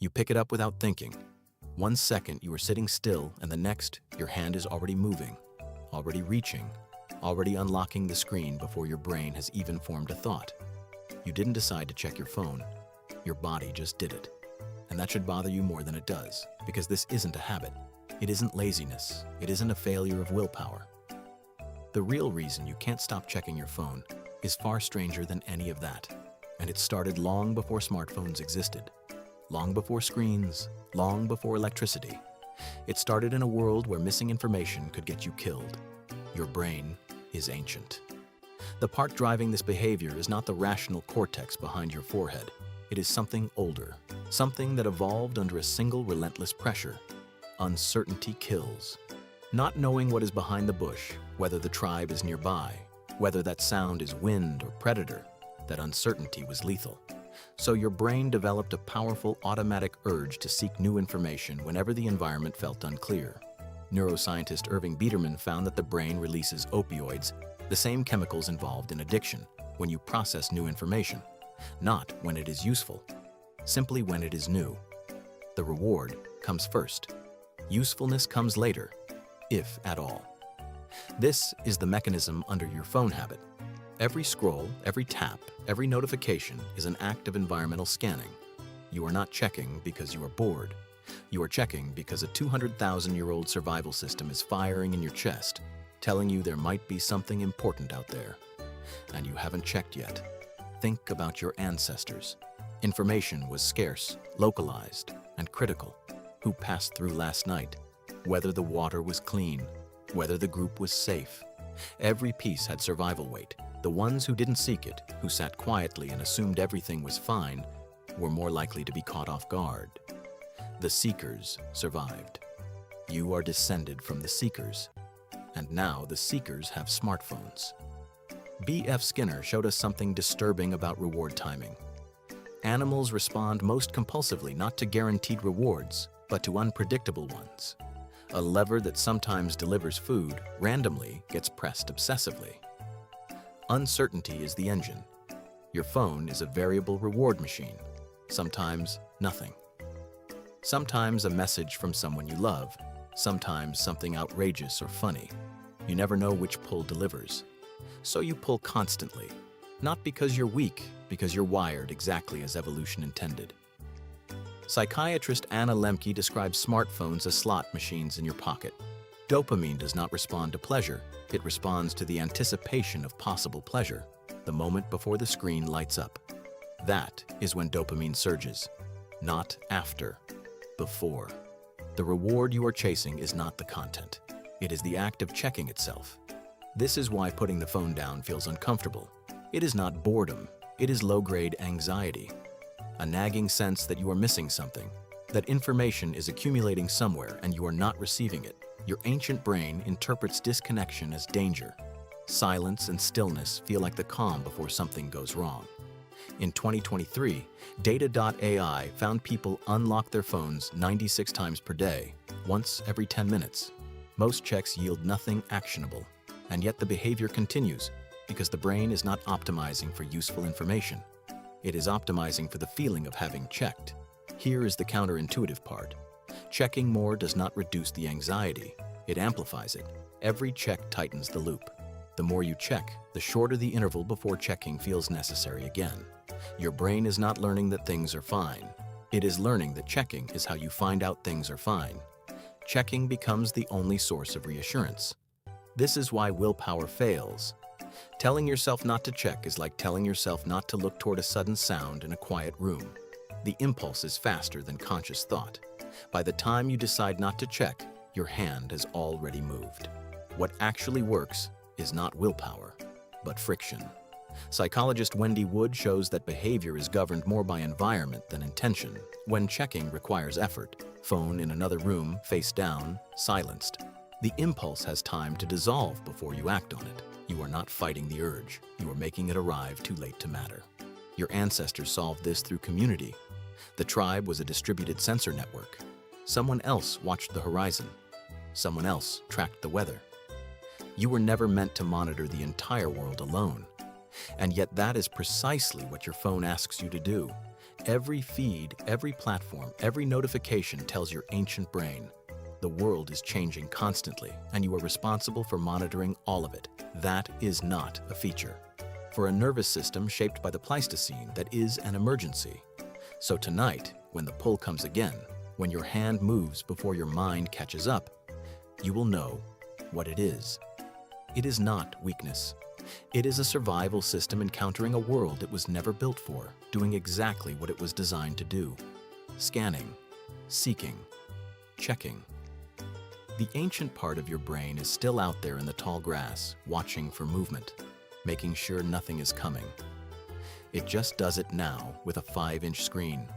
You pick it up without thinking. 1 second you are sitting still, and the next, your hand is already moving, already reaching, already unlocking the screen before your brain has even formed a thought. You didn't decide to check your phone. Your body just did it. And that should bother you more than it does, because this isn't a habit. It isn't laziness. It isn't a failure of willpower. The real reason you can't stop checking your phone is far stranger than any of that. And it started long before smartphones existed, long before screens, long before electricity. It started in a world where missing information could get you killed. Your brain is ancient. The part driving this behavior is not the rational cortex behind your forehead. It is something older, something that evolved under a single relentless pressure. Uncertainty kills. Not knowing what is behind the bush, whether the tribe is nearby, whether that sound is wind or predator, that uncertainty was lethal. So your brain developed a powerful automatic urge to seek new information whenever the environment felt unclear. Neuroscientist Irving Biederman found that the brain releases opioids, the same chemicals involved in addiction, when you process new information. Not when it is useful, simply when it is new. The reward comes first. Usefulness comes later, if at all. This is the mechanism under your phone habit. Every scroll, every tap, every notification is an act of environmental scanning. You are not checking because you are bored. You are checking because a 200,000-year-old survival system is firing in your chest, telling you there might be something important out there. And you haven't checked yet. Think about your ancestors. Information was scarce, localized, and critical. Who passed through last night? Whether the water was clean, whether the group was safe. Every piece had survival weight. The ones who didn't seek it, who sat quietly and assumed everything was fine, were more likely to be caught off guard. The seekers survived. You are descended from the seekers. And now the seekers have smartphones. B.F. Skinner showed us something disturbing about reward timing. Animals respond most compulsively not to guaranteed rewards, but to unpredictable ones. A lever that sometimes delivers food randomly gets pressed obsessively. Uncertainty is the engine. Your phone is a variable reward machine. Sometimes nothing. Sometimes a message from someone you love. Sometimes something outrageous or funny. You never know which pull delivers. So you pull constantly, not because you're weak, because you're wired exactly as evolution intended. Psychiatrist Anna Lemke describes smartphones as slot machines in your pocket. Dopamine does not respond to pleasure. It responds to the anticipation of possible pleasure, the moment before the screen lights up. That is when dopamine surges. Not after, before. The reward you are chasing is not the content. It is the act of checking itself. This is why putting the phone down feels uncomfortable. It is not boredom. It is low-grade anxiety. A nagging sense that you are missing something, that information is accumulating somewhere and you are not receiving it. Your ancient brain interprets disconnection as danger. Silence and stillness feel like the calm before something goes wrong. In 2023, Data.ai found people unlock their phones 96 times per day, once every 10 minutes. Most checks yield nothing actionable, and yet the behavior continues because the brain is not optimizing for useful information. It is optimizing for the feeling of having checked. Here is the counterintuitive part. Checking more does not reduce the anxiety. It amplifies it. Every check tightens the loop. The more you check, the shorter the interval before checking feels necessary again. Your brain is not learning that things are fine. It is learning that checking is how you find out things are fine. Checking becomes the only source of reassurance. This is why willpower fails. Telling yourself not to check is like telling yourself not to look toward a sudden sound in a quiet room. The impulse is faster than conscious thought. By the time you decide not to check, your hand has already moved. What actually works is not willpower, but friction. Psychologist Wendy Wood shows that behavior is governed more by environment than intention. When checking requires effort, phone in another room, face down, silenced, the impulse has time to dissolve before you act on it. You are not fighting the urge. You are making it arrive too late to matter. Your ancestors solved this through community. The tribe was a distributed sensor network. Someone else watched the horizon. Someone else tracked the weather. You were never meant to monitor the entire world alone. And yet that is precisely what your phone asks you to do. Every feed, every platform, every notification tells your ancient brain, the world is changing constantly, and you are responsible for monitoring all of it. That is not a feature. For a nervous system shaped by the Pleistocene, that is an emergency. So tonight, when the pull comes again, when your hand moves before your mind catches up, you will know what it is. It is not weakness. It is a survival system encountering a world it was never built for, doing exactly what it was designed to do. Scanning, seeking, checking. The ancient part of your brain is still out there in the tall grass, watching for movement, making sure nothing is coming. It just does it now with a 5-inch screen